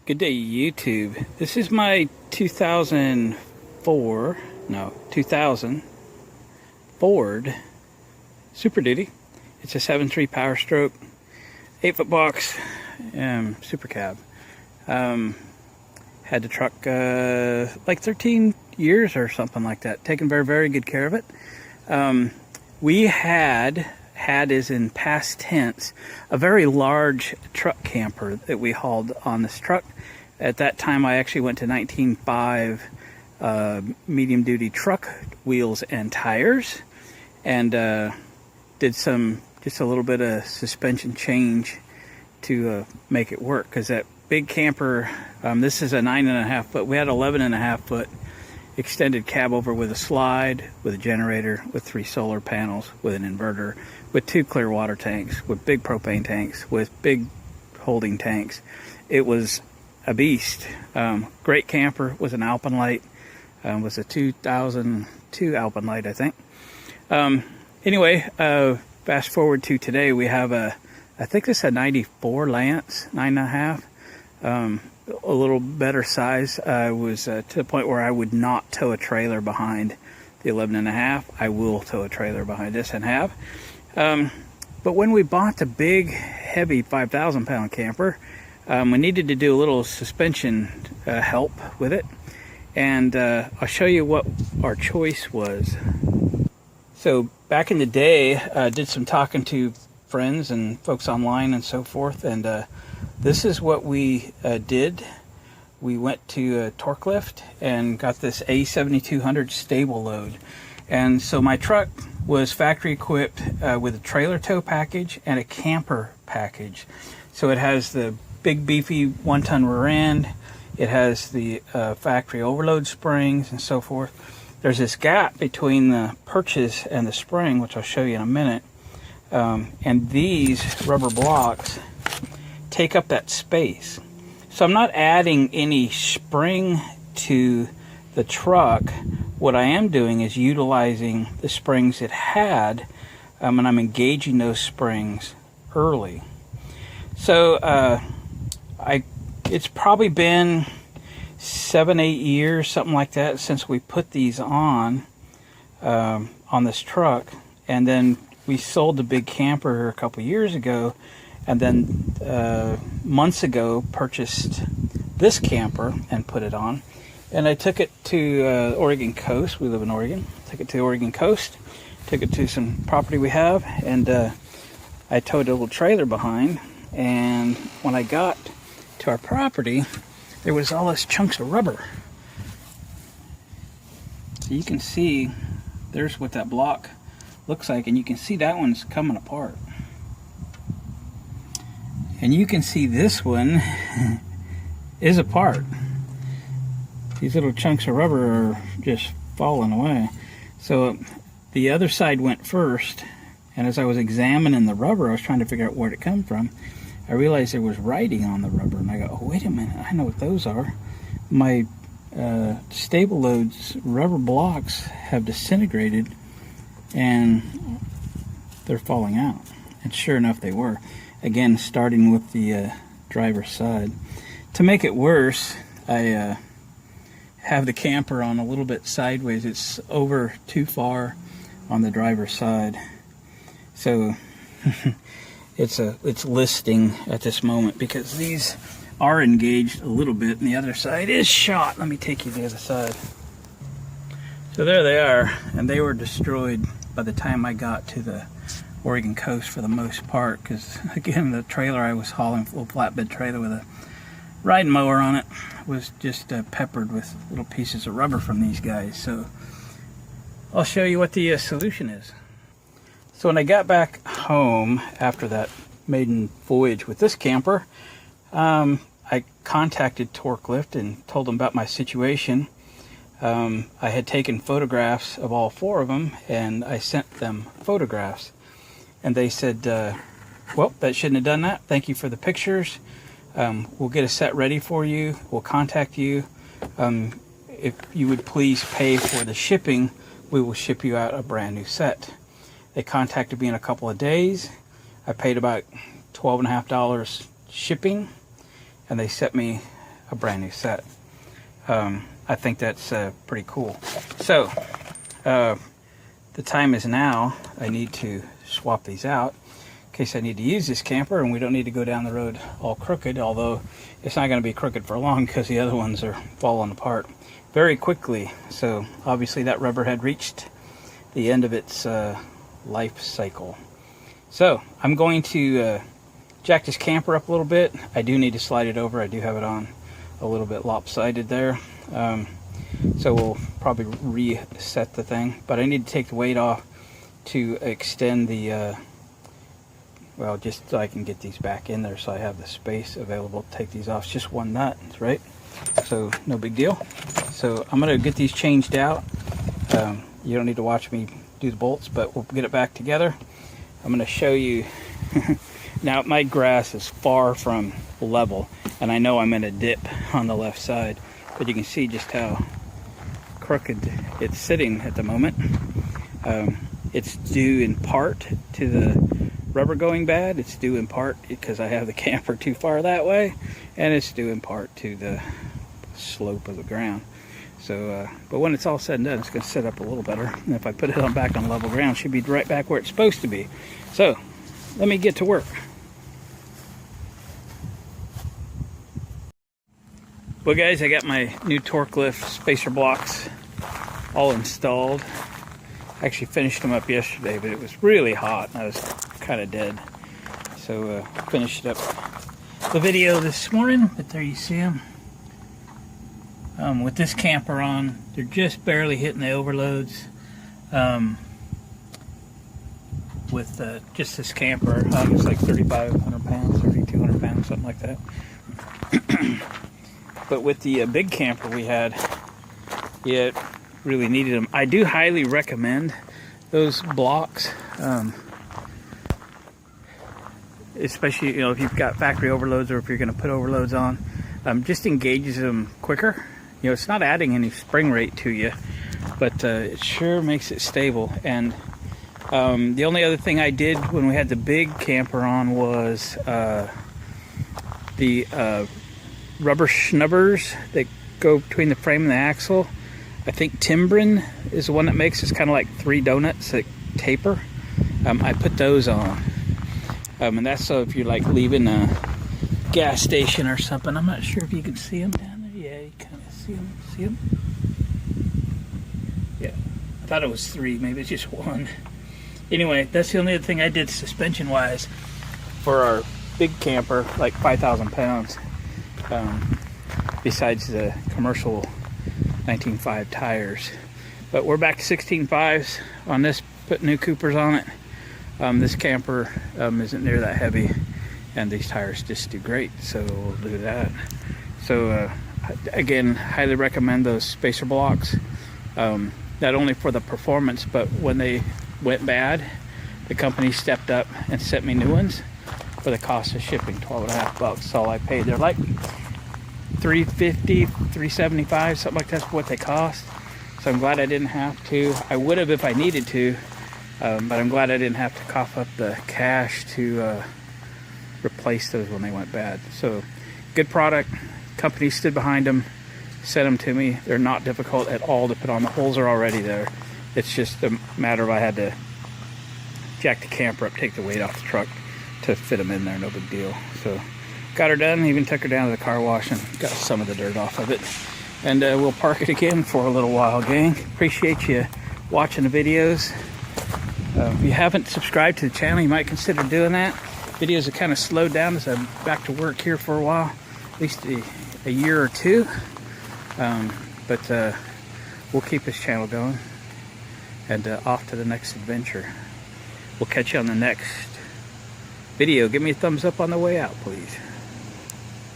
Good day, YouTube. This is my 2000 Ford Superduty. It's a 7.3 Power Stroke, 8-foot box, super cab. Had the truck like 13 years or something like that. Taken very, very good care of it. We had is in past tense, a very large truck camper that we hauled on this truck. At that time, I actually went to 19.5 medium duty truck wheels and tires, and did just a little bit of suspension change to make it work, because that big camper, this is a 9.5 foot, we had 11.5 foot extended cab over with a slide, with a generator, with 3 solar panels, with an inverter, with 2 clear water tanks, with big propane tanks, with big holding tanks. It was a beast. Great camper. Was an Alpenlight. Was a 2002 Alpenlight, I think. Anyway, fast forward to today, we have I think this is a 94 Lance, 9.5. A little better size. I was to the point where I would not tow a trailer behind the 11.5. I will tow a trailer behind this and have. But when we bought the big, heavy 5,000 pound camper, we needed to do a little suspension help with it. And I'll show you what our choice was. So back in the day, I did some talking to friends and folks online and so forth, and this is what we did. We went to Torquelift and got this A7200 stable load. And so my truck was factory equipped with a trailer tow package and a camper package. So it has the big beefy 1-ton rear end. It has the factory overload springs and so forth. There's this gap between the perches and the spring, which I'll show you in a minute. And these rubber blocks take up that space. So I'm not adding any spring to the truck. What I am doing is utilizing the springs it had, and I'm engaging those springs early. So it's probably been 7-8 years, something like that, since we put these on this truck. And then we sold the big camper a couple years ago, and then months ago purchased this camper and put it on. And I took it to Oregon coast. We live in Oregon. Took it to the Oregon coast. Took it to some property we have, and I towed a little trailer behind. And when I got to our property, there was all this chunks of rubber. So you can see there's what that block looks like, and you can see that one's coming apart. And you can see this one is apart. These little chunks of rubber are just falling away. So the other side went first, and as I was examining the rubber, I was trying to figure out where it come from. I realized there was writing on the rubber, and I go, oh, wait a minute, I know what those are. My stable loads rubber blocks have disintegrated, and they're falling out. And sure enough, they were. Again, starting with the driver's side. To make it worse, I have the camper on a little bit sideways. It's over too far on the driver's side. So it's listing at this moment because these are engaged a little bit and the other side is shot. Let me take you to the other side. So there they are, and they were destroyed by the time I got to the Oregon coast for the most part, because again, the trailer I was hauling, full flatbed trailer with a riding mower on it, was just peppered with little pieces of rubber from these guys. So I'll show you what the solution is. So when I got back home after that maiden voyage with this camper, I contacted Torquelift and told them about my situation. I had taken photographs of all 4 of them, and I sent them photographs. And they said, well, that shouldn't have done that. Thank you for the pictures. We'll get a set ready for you. We'll contact you. If you would please pay for the shipping, we will ship you out a brand new set. They contacted me in a couple of days. I paid about $12.50 shipping, and they sent me a brand new set. I think that's pretty cool. So the time is now. I need to swap these out in case I need to use this camper, and we don't need to go down the road all crooked, although it's not going to be crooked for long because the other ones are falling apart very quickly. So obviously that rubber had reached the end of its life cycle. So I'm going to jack this camper up a little bit. I do need to slide it over. I do have it on a little bit lopsided there. So we'll probably reset the thing, but I need to take the weight off to extend the well, just so I can get these back in there so I have the space available to take these off. It's just one nut, right? So no big deal. So I'm gonna get these changed out. You don't need to watch me do the bolts, but we'll get it back together. I'm gonna show you. Now my grass is far from level, and I know I'm in a dip on the left side, but you can see just how crooked it's sitting at the moment. It's due in part to the rubber going bad. It's due in part because I have the camper too far that way, and it's due in part to the slope of the ground. So, but when it's all said and done, it's going to set up a little better. And if I put it on back on level ground, it should be right back where it's supposed to be. So, let me get to work. Well guys, I got my new Torquelift spacer blocks all installed. I actually finished them up yesterday, but it was really hot and I was kind of dead. So finished up the video this morning, but there you see them. With this camper on, they're just barely hitting the overloads. With just this camper, it's like 3,500 pounds, 3,200 pounds, something like that. But with the big camper we had, yeah, it really needed them. I do highly recommend those blocks, especially if you've got factory overloads or if you're going to put overloads on. Just engages them quicker. It's not adding any spring rate to you, but it sure makes it stable. And the only other thing I did when we had the big camper on was the rubber snubbers that go between the frame and the axle. I think Timbrin is the one that makes. It's kind of like 3 donuts that taper. I put those on, and that's so if you're like leaving a gas station or something. I'm not sure if you can see them down there. Yeah, you kind of see them. See them? Yeah, I thought it was 3. Maybe it's just 1. Anyway, that's the only other thing I did suspension wise for our big camper, like 5,000 pounds. Besides the commercial 19.5 tires. But we're back to 16.5s on this, put new Coopers on it. This camper isn't near that heavy, and these tires just do great, so we'll do that. So again, highly recommend those spacer blocks, not only for the performance, but when they went bad, the company stepped up and sent me new ones for the cost of shipping, $12.50. That's all I paid. They're like $3.50, $3.75, something like that's what they cost. So I'm glad I didn't have to. I would have if I needed to, but I'm glad I didn't have to cough up the cash to replace those when they went bad. So good product. Company stood behind them, sent them to me. They're not difficult at all to put on. The holes are already there. It's just a matter of I had to jack the camper up, take the weight off the truck to fit them in there. No big deal. So got her done, even took her down to the car wash and got some of the dirt off of it. And we'll park it again for a little while, gang. Appreciate you watching the videos. If you haven't subscribed to the channel, you might consider doing that. Videos have kind of slowed down as I'm back to work here for a while, at least a year or two. But we'll keep this channel going and off to the next adventure. We'll catch you on the next video. Give me a thumbs up on the way out, please.